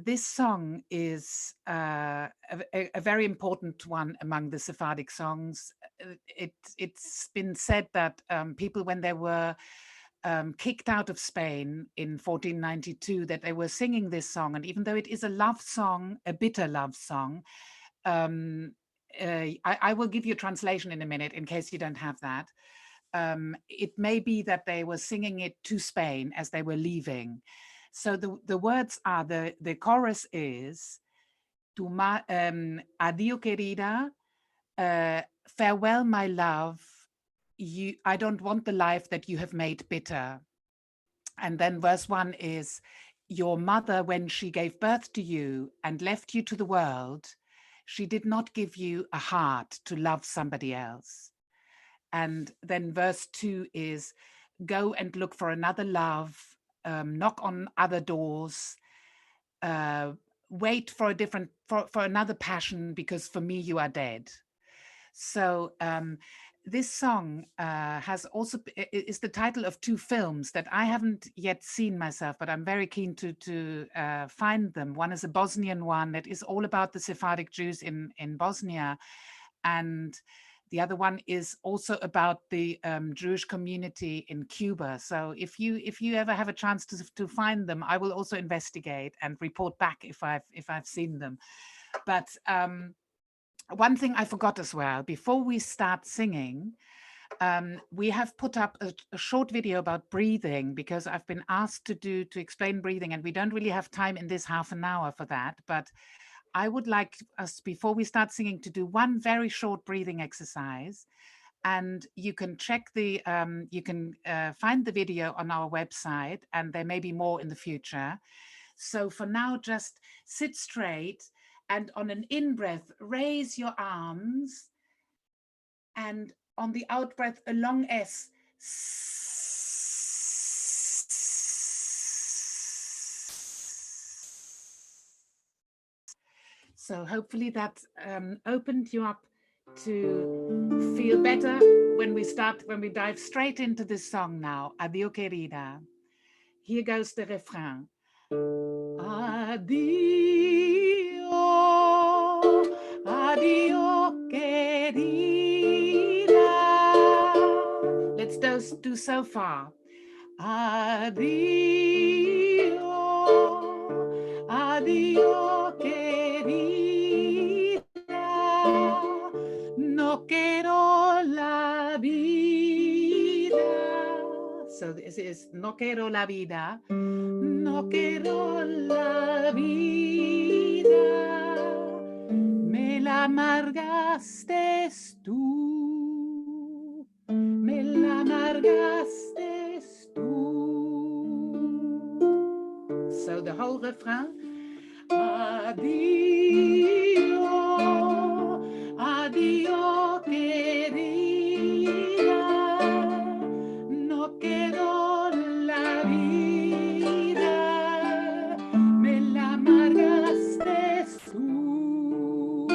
this song is a very important one among the Sephardic songs. It's been said that people, when they were kicked out of Spain in 1492, that they were singing this song. And even though it is a love song, a bitter love song, I will give you a translation in a minute in case you don't have that. It may be that they were singing it to Spain as they were leaving. So the words are, the chorus is, Adio Kerida, farewell, my love. I don't want the life that you have made bitter. And then verse 1 is, your mother, when she gave birth to you and left you to the world, she did not give you a heart to love somebody else. And then verse 2 is, go and look for another love, knock on other doors, wait for a different, for another passion, because for me you are dead. So this song has also is the title of two films that I haven't yet seen myself, but I'm very keen to find them. One is a Bosnian one that is all about the Sephardic Jews in Bosnia, and the other one is also about the Jewish community in Cuba. So if you ever have a chance to find them, I will also investigate and report back if I've seen them. But one thing I forgot as well, before we start singing, we have put up a short video about breathing, because I've been asked to explain breathing, and we don't really have time in this half an hour for that. But I would like us, before we start singing, to do one very short breathing exercise. And you can check the, you can find the video on our website, and there may be more in the future. So for now, just sit straight, and on an in-breath, raise your arms, and on the out-breath, a long S. So hopefully that opened you up to feel better when we dive straight into this song now, Adio Kerida. Here goes the refrain. Adio, adio Kerida. Let's do so far. Adio, adio Kerida. No quiero la vida. So this is no quiero la vida. No quiero la vida, me la amargaste tú, me la amargaste tú. So the whole refrain. Adio, adio querida, no quiero la vida, me la amargaste tú.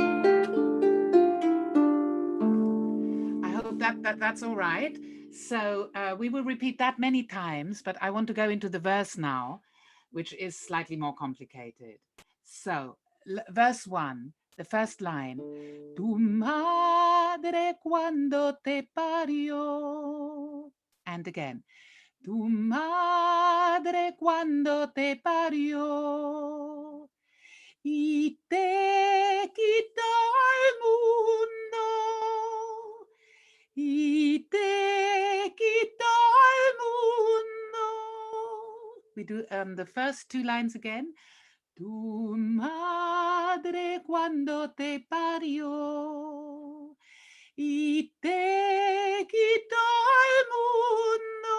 I hope that's all right. So we will repeat that many times, but I want to go into the verse now, which is slightly more complicated. So verse 1, the first line. Tu madre quando te pariò. And again. Tu madre quando te pariò y te quitò el mundo, y te quitò el mundo. We do the first two lines again. Tu madre cuando te parió y te quitò el mundo.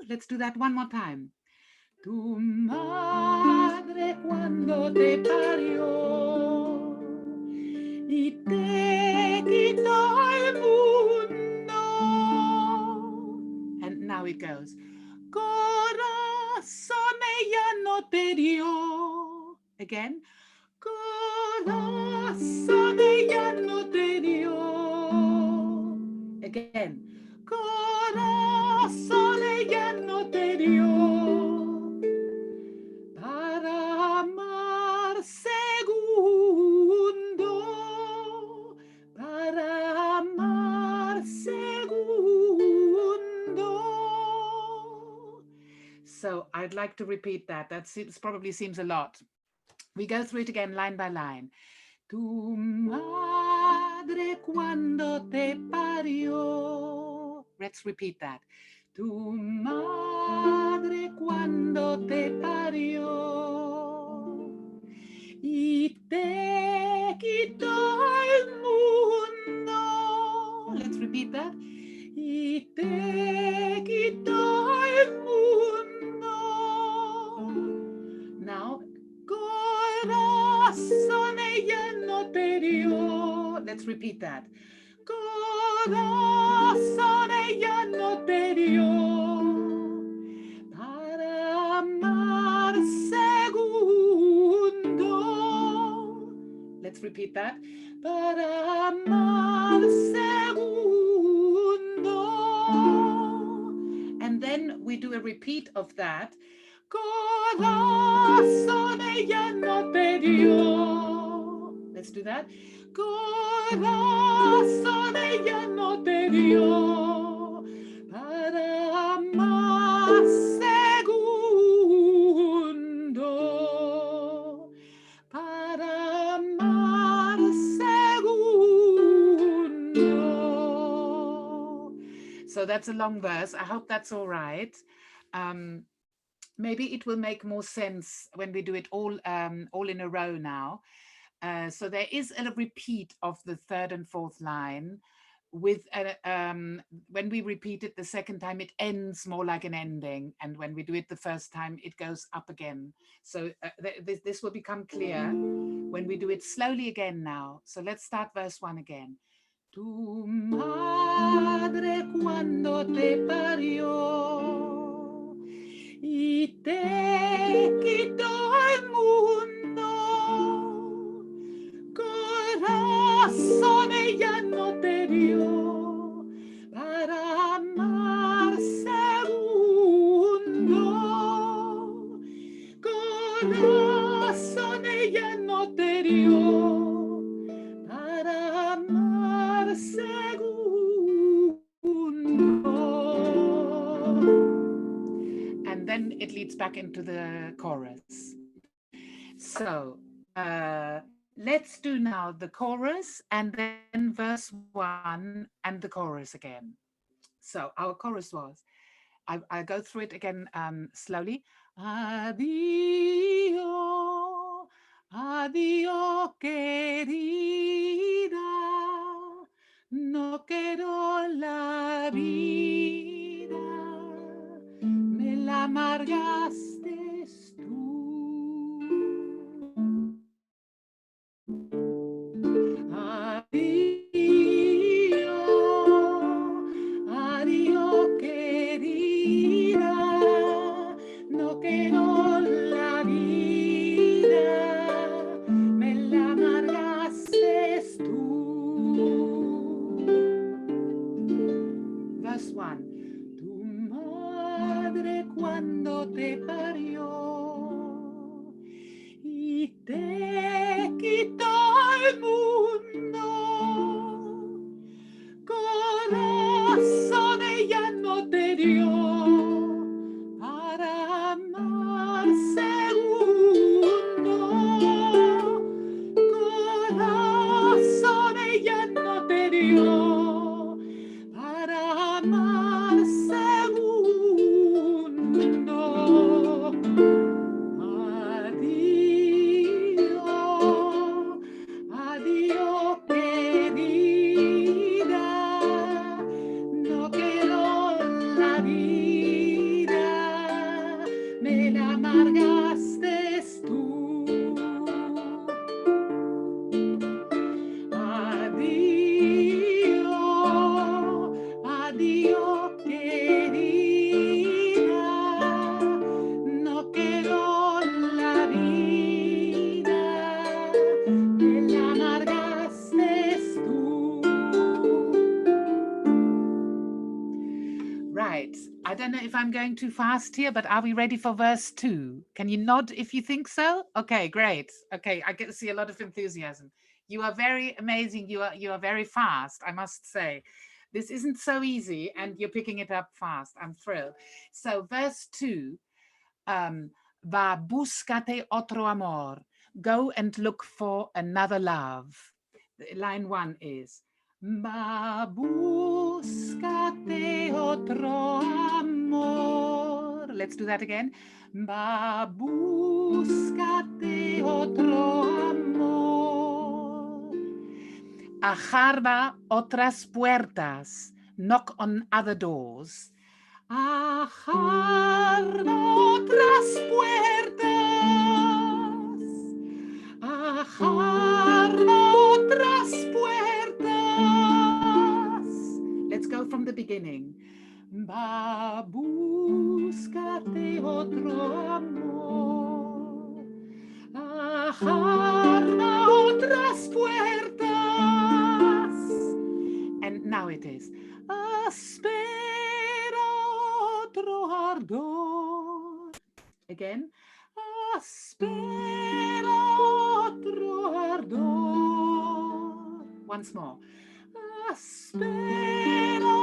Let's do that one more time. Tu madre cuando te parió y te quitò el mundo. And now it goes. Corazón ella no te dio. Again. Corazón ella no te dio. Again. Corazón ella no te dio. Para amar. like to repeat that. That probably seems a lot. We go through it again line by line. Tu madre quando te pariò. Let's repeat that. Tu madre quando te pariò y te quitò el mundo. Let's repeat that. Y te quitò el mundo. Now, corazón ella no te dio. Let's repeat that. Corazón ella no te dio para amar segundo. Let's repeat that. Para amar segundo. And then we do a repeat of that. Corazón ella no te dio. Let's do that. Corazón ella no te dio para amar segundo. Para amar segundo. So that's a long verse. I hope that's all right. Maybe it will make more sense when we do it all in a row now. So there is a repeat of the third and fourth line. With when we repeat it the second time, it ends more like an ending, and when we do it the first time, it goes up again. So this will become clear when we do it slowly again now. So let's start verse 1 again. Tu madre quando te pariò y te quitò el mundo, corazón ella no te dio para amar segundo, corazón ella no te dio para amar segundo. And then it leads back into the chorus. So let's do now the chorus and then verse 1 and the chorus again. So our chorus was, I go through it again slowly. Adio, adio Kerida, no quiero la vida, me la amargaste tú. Adio, adio Kerida, no quiero la vida, me la amargaste tú. Verse 1. Tu madre cuando te parió y te quitó el mundo, corazón ella no te dio para amar segundo, corazón ella no te dio para amar segundo. Adio, adio Kerida, no quiero la vida, me la amargaste tú. Adio, adio Kerida, no quiero la vida, me la amargaste tú. Right. I don't know if I'm going too fast here, but are we ready for verse 2? Can you nod if you think so? Okay, great. Okay, I get to see a lot of enthusiasm. You are very amazing. You are very fast, I must say. This isn't so easy, and you're picking it up fast. I'm thrilled. So verse 2, Va buscate otro amor. Go and look for another love. Line 1 is va buscate otro amor. Let's do that again. Va buscate otro amor. Adarva, otras puertas. Knock on other doors. Adarva, otras puertas. Adarva, otras puertas. Let's go from the beginning. Va buscate otro amor. Adarva, otras puertas. And now it is aspera, otro ardor. Again, aspera, otro ardor. Once more, aspera,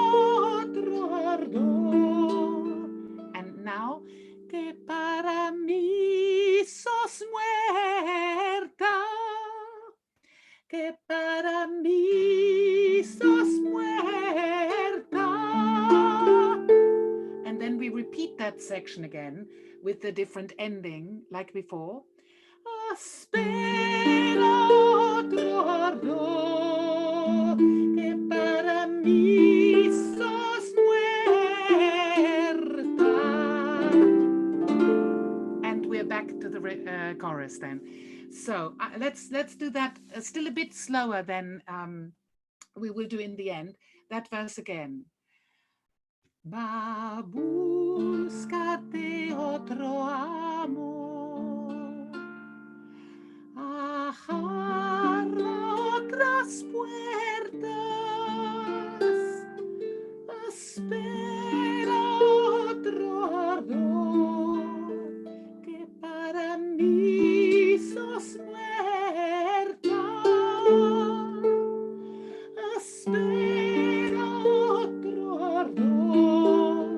otro ardor. And now, que para mí sos muerta, que para mí sos muerta. And then we repeat that section again with the different ending like before. Aspera, otro ardor, que para mí sos muerta. And we're back to the chorus then. So let's do that still a bit slower than we will do in the end. That verse again. Va buscate otro amor. Adarva, otras puertas. Aspera, otro ardor, que para mí sos muerta. Aspera, otro ardor,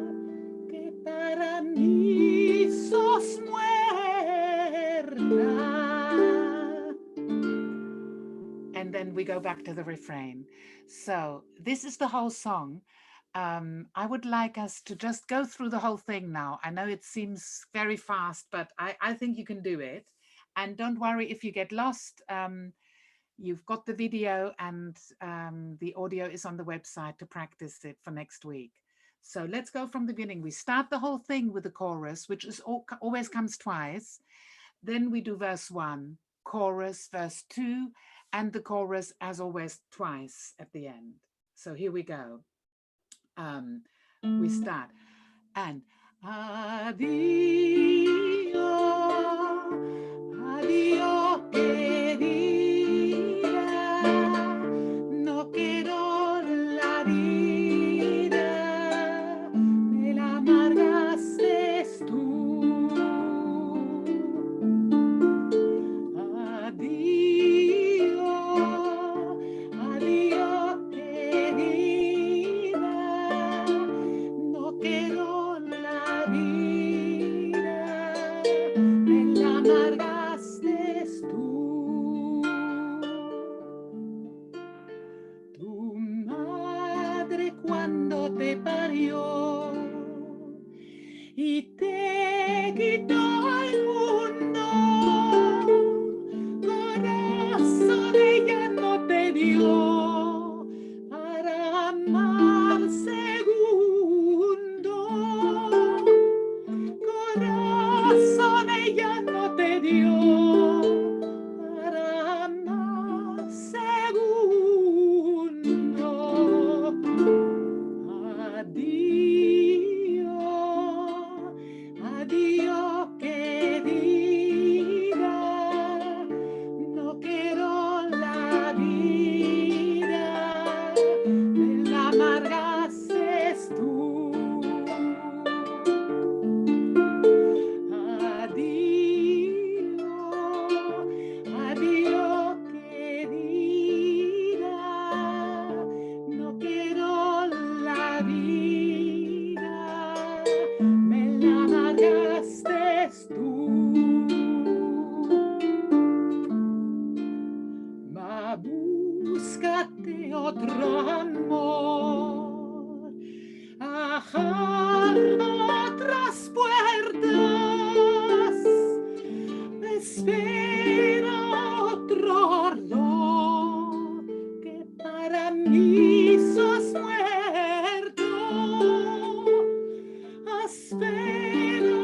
que para mí sos muerta. And then we go back to the refrain. So this is the whole song. I would like us to just go through the whole thing now. I know it seems very fast, but I think you can do it. And don't worry if you get lost. You've got the video and the audio is on the website to practice it for next week. So let's go from the beginning. We start the whole thing with the chorus, which is always comes twice. Then we do verse 1, chorus, verse 2, and the chorus, as always, twice at the end. So here we go. We start. And Adio, Adio Kerida, no quiero la vida, me la amargaste tú. Adio, Adio Kerida, no quiero la vida, otro amor. Ajá, otras puertas, espera otro ardor, que para mí sos muerto. Aspera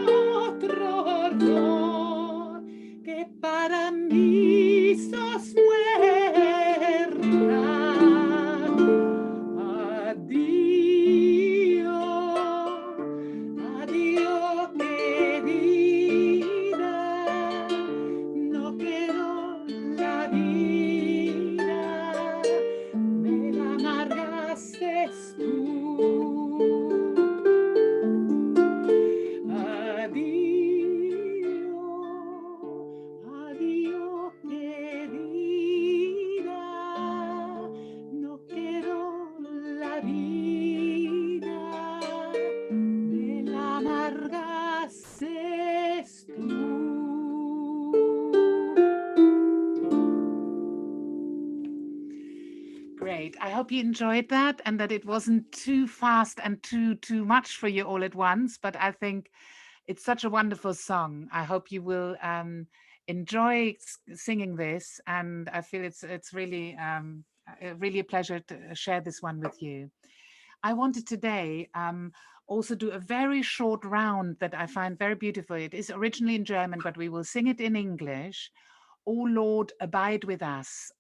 otro ardor, que para mí sos muerta. Adio, adio querida, no quiero la vida, me la amargaste tú. Adio, adio querida, no quiero la vida, me la amargaste tú. Great. I hope you enjoyed that and that it wasn't too fast and too much for you all at once, but I think it's such a wonderful song. I hope you will enjoy singing this, and I feel it's really really a pleasure to share this one with you. I wanted today also do a very short round that I find very beautiful. It is originally in German, but we will sing it in English. Oh Lord, abide with us.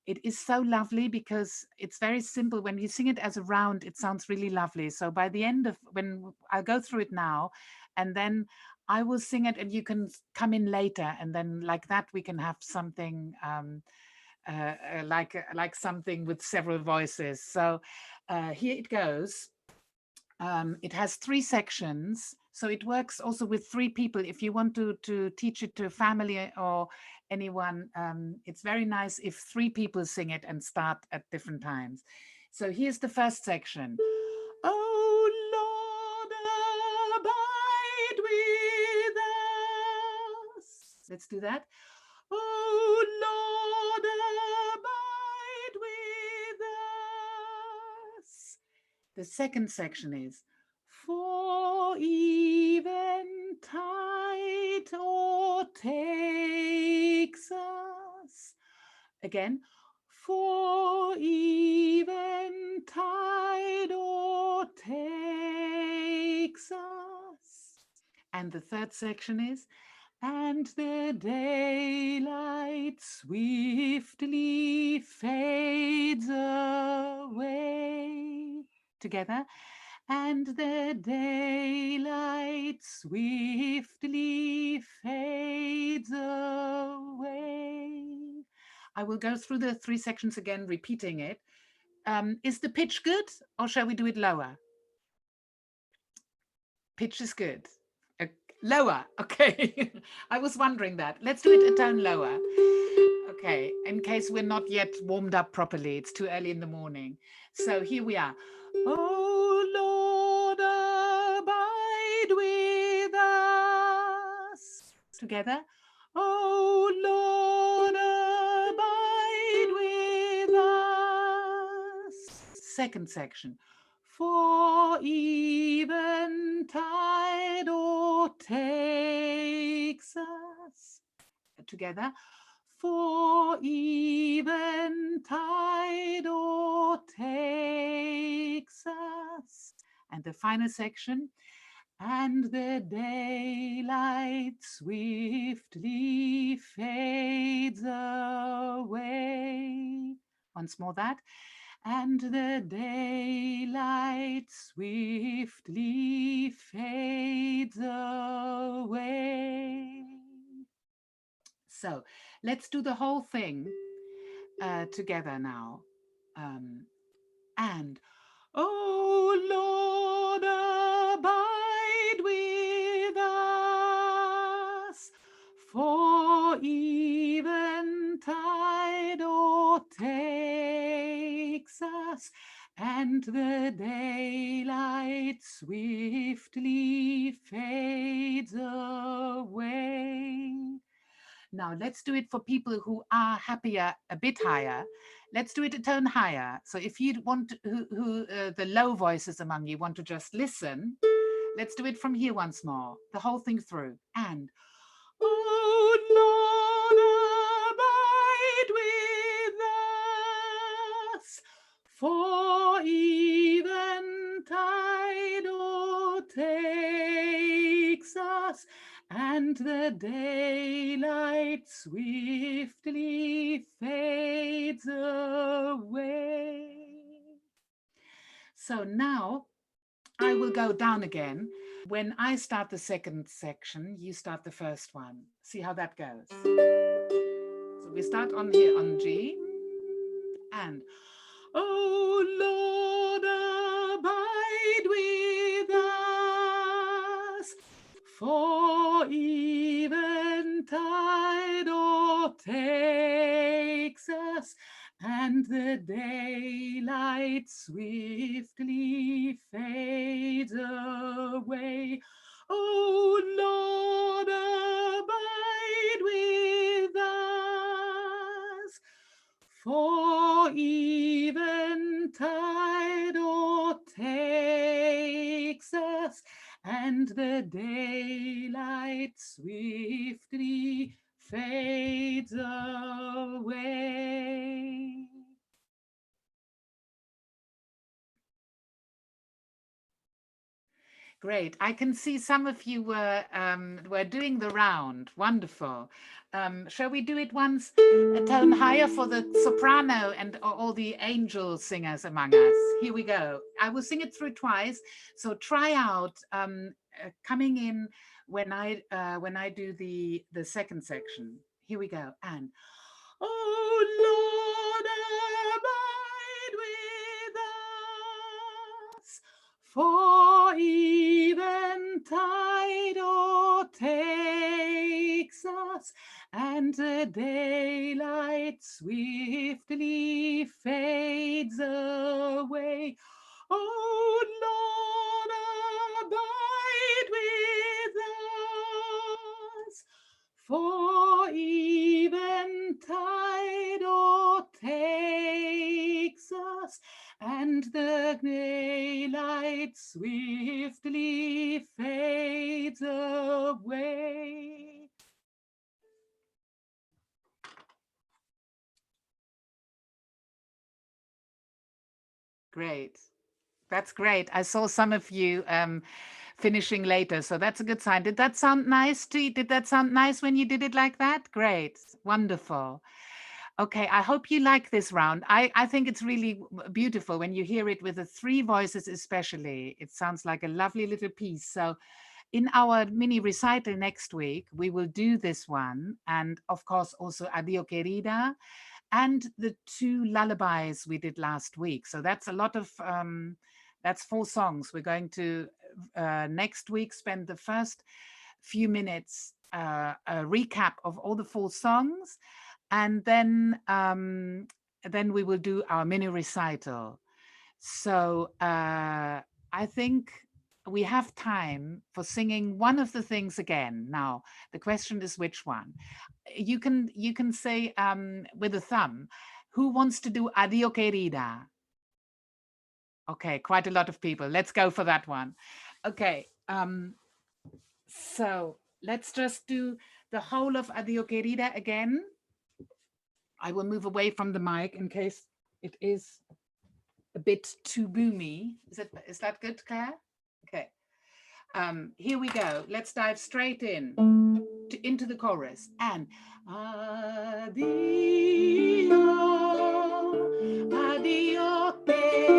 It is so lovely because it's very simple. When you sing it as a round, it sounds really lovely. So by the end of when I'll go through it now, and then I will sing it and you can come in later. And then like that, we can have something like something with several voices. So here it goes. It has 3 sections, so it works also with 3 people. If you want to teach it to a family or anyone, it's very nice if 3 people sing it and start at different times. So here's the first section. Oh Lord, abide with us. Let's do that. Oh Lord, abide with us. The second section is, for eventide overtakes us. Again, for eventide overtakes us. And the third section is, and the daylight swiftly fades away. Together. And the daylight swiftly fades away. I will go through the 3 sections again, repeating it. Is the pitch good, or shall we do it lower? Pitch is good. Lower, okay. I was wondering that. Let's do it a tone lower. Okay, in case we're not yet warmed up properly. It's too early in the morning. So here we are. Oh Lord, abide with us. Together. Oh Lord, abide with us. Second section. For eventide overtakes us. Together. For eventide overtakes us. And the final section. And the daylight swiftly fades away. Once more that. And the daylight swiftly fades away. So let's do the whole thing together now. And oh Lord, abide with us, for eventide overtakes us, and the daylight swiftly fades away. Now let's do it for people who are happier a bit higher. Let's do it a tone higher. So if you want, the low voices among you want to just listen, let's do it from here once more, the whole thing through. And oh Lord, abide with us, for eventide overtakes us, and the daylight swiftly fades away. So now I will go down again. When I start the second section, you start the first one. See how that goes. So we start on here on G, and oh Lord, abide with us, for eventide overtakes us, and the daylight swiftly fades away. Oh Lord, abide with us, for eventide overtakes us, and the daylight swiftly fades away. Great. I can see some of you were doing the round. Wonderful. Shall we do it once a tone higher for the soprano and all the angel singers among us? Here we go. I will sing it through twice. So try out coming in when I do the second section. Here we go. And oh Lord, abide with us, for eventide overtakes us, and the daylight swiftly fades away. Oh Lord, abide with us, for eventide overtakes us, and the daylight swiftly fades away. Great. That's great. I saw some of you finishing later, so that's a good sign. Did that sound nice to you? Did that sound nice when you did it like that? Great. Wonderful. Okay, I hope you like this round. I think it's really beautiful when you hear it with the three voices especially. It sounds like a lovely little piece. So in our mini recital next week, we will do this one. And of course, also Adio Kerida and the two lullabies we did last week. So that's a lot of, that's 4 songs. We're going to next week spend the first few minutes a recap of all the 4 songs. And then we will do our mini recital. So I think we have time for singing one of the things again. Now, the question is which one? You can say with a thumb, who wants to do Adio Kerida? Okay, quite a lot of people. Let's go for that one. Okay, so let's just do the whole of Adio Kerida again. I will move away from the mic in case it is a bit too boomy. Is that good, Claire? Okay. Here we go. Let's dive straight into the chorus. And Adio, adio querida,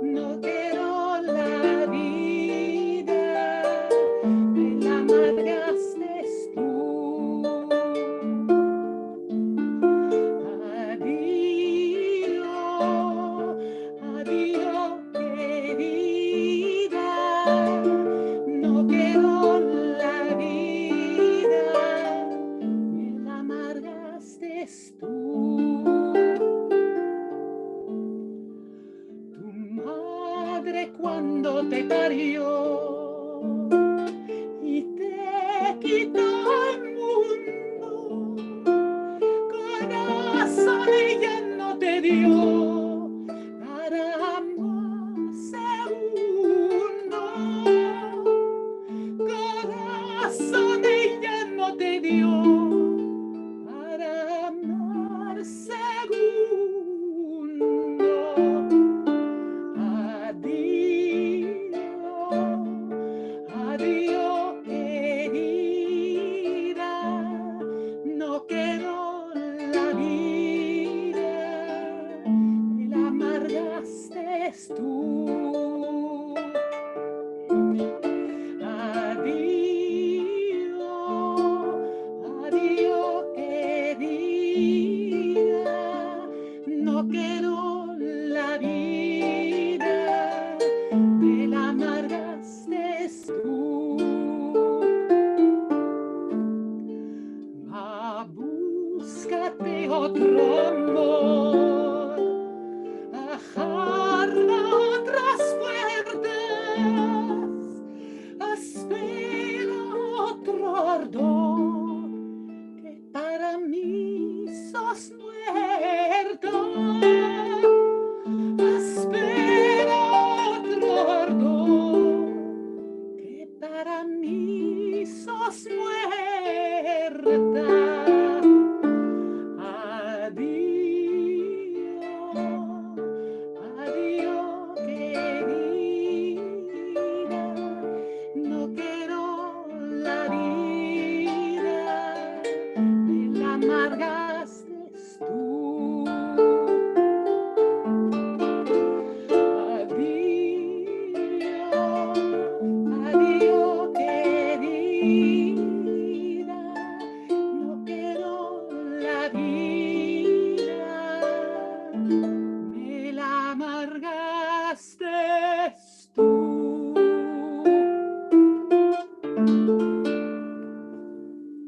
no quiero la vida, me la amargaste tú. no te dio para amar segundo. Adio, adio querida, no quedó la vida, me la amargaste tú. Adio, adio querida, no quedó la vida, me la amargaste tú. Búscate otro amor, ajarra otras puertas, aspera otro ardor, que para mí sos muerto. Aspera otro ardor, que para mí sos muerta. Adio, adio querida, no quiero la vida, me la amargaste tú. Adio, adio querida, no quiero la vida, me la amargaste tú.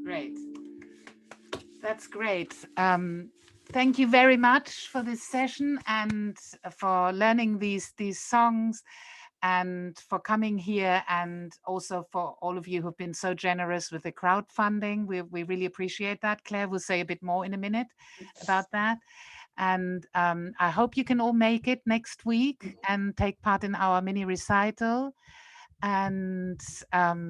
Great. That's great. Thank you very much for this session and for learning these songs and for coming here, and also for all of you who've been so generous with the crowdfunding. We really appreciate that. Claire will say a bit more in a minute about that. And I hope you can all make it next week and take part in our mini recital. And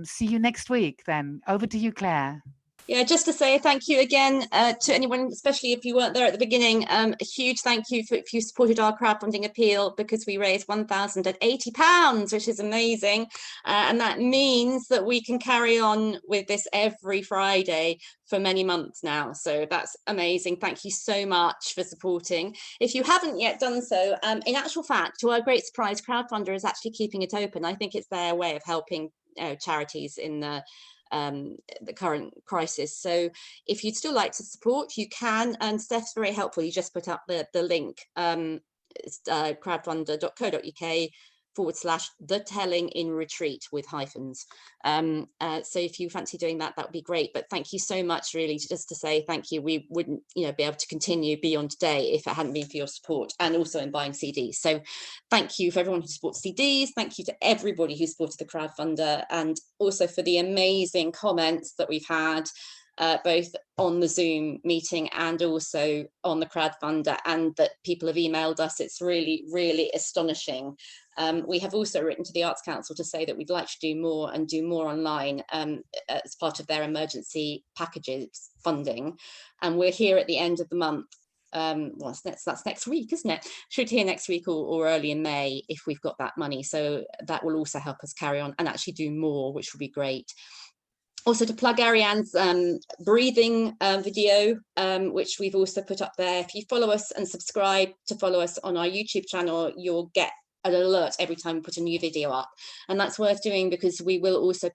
see you next week then. Over to you, Claire. Yeah, just to say thank you again to anyone, especially if you weren't there at the beginning. A huge thank you if you supported our crowdfunding appeal, because we raised £1,080, which is amazing. And that means that we can carry on with this every Friday for many months now. So that's amazing. Thank you so much for supporting. If you haven't yet done so, in actual fact, to our great surprise, Crowdfunder is actually keeping it open. I think it's their way of helping charities in the current crisis. So if you'd still like to support, you can, and Steph's very helpful. You just put up the link, crowdfunder.co.uk/the telling in retreat with hyphens. So if you fancy doing that, that would be great. But thank you so much, really, just to say thank you. We wouldn't be able to continue beyond today if it hadn't been for your support, and also in buying CDs. So thank you for everyone who supports CDs. Thank you to everybody who supported the crowdfunder, and also for the amazing comments that we've had, both on the Zoom meeting and also on the crowdfunder, and that people have emailed us. It's really, really astonishing. We have also written to the Arts Council to say that we'd like to do more and do more online as part of their emergency packages funding. And we're here at the end of the month. Well, that's next week, isn't it? Should hear next week or early in May if we've got that money. So that will also help us carry on and actually do more, which will be great. Also to plug Ariane's breathing video, which we've also put up there. If you follow us and subscribe to follow us on our YouTube channel, you'll get an alert every time we put a new video up. And that's worth doing, because we will also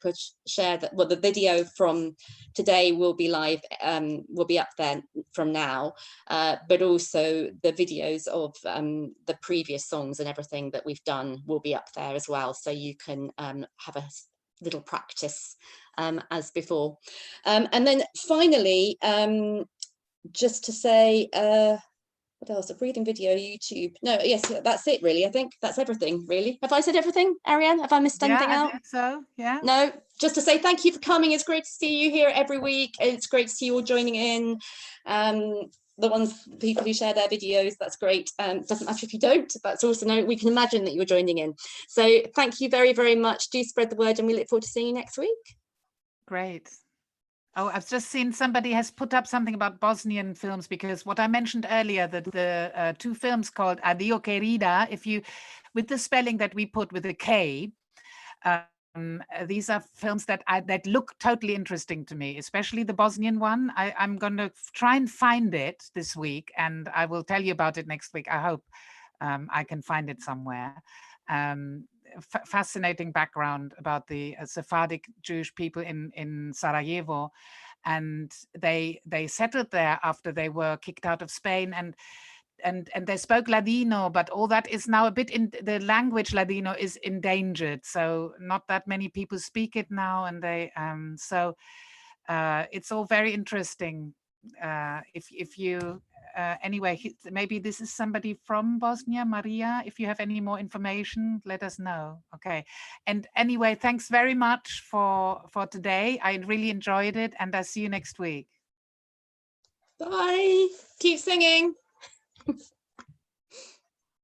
share that, well, the video from today will be live, will be up there from now, but also the videos of the previous songs and everything that we've done will be up there as well. So you can have a little practice as before. And then finally, just to say, what else? A breathing video, YouTube. No, yes, that's it really. I think that's everything really. Have I said everything, Ariane? Have I missed anything out? I think so, yeah. No, just to say thank you for coming. It's great to see you here every week. It's great to see you all joining in. The people who share their videos, that's great. Doesn't matter if you don't, that's also no, we can imagine that you're joining in. So thank you very, very much. Do spread the word, and we look forward to seeing you next week. Great. Oh, I've just seen somebody has put up something about Bosnian films, because what I mentioned earlier, that the two films called Adio Kerida, if you, with the spelling that we put with a K, these are films that look totally interesting to me, especially the Bosnian one. I'm going to try and find it this week, and I will tell you about it next week. I hope I can find it somewhere. Fascinating background about the Sephardic Jewish people in Sarajevo, and they settled there after they were kicked out of Spain, and they spoke Ladino, but all that is now a bit in the language. Ladino is endangered, so not that many people speak it now, and they so it's all very interesting. If you anyway, maybe this is somebody from Bosnia, Maria. If you have any more information, let us know. Okay. And anyway, thanks very much for today. I really enjoyed it, and I'll see you next week. Bye. Keep singing.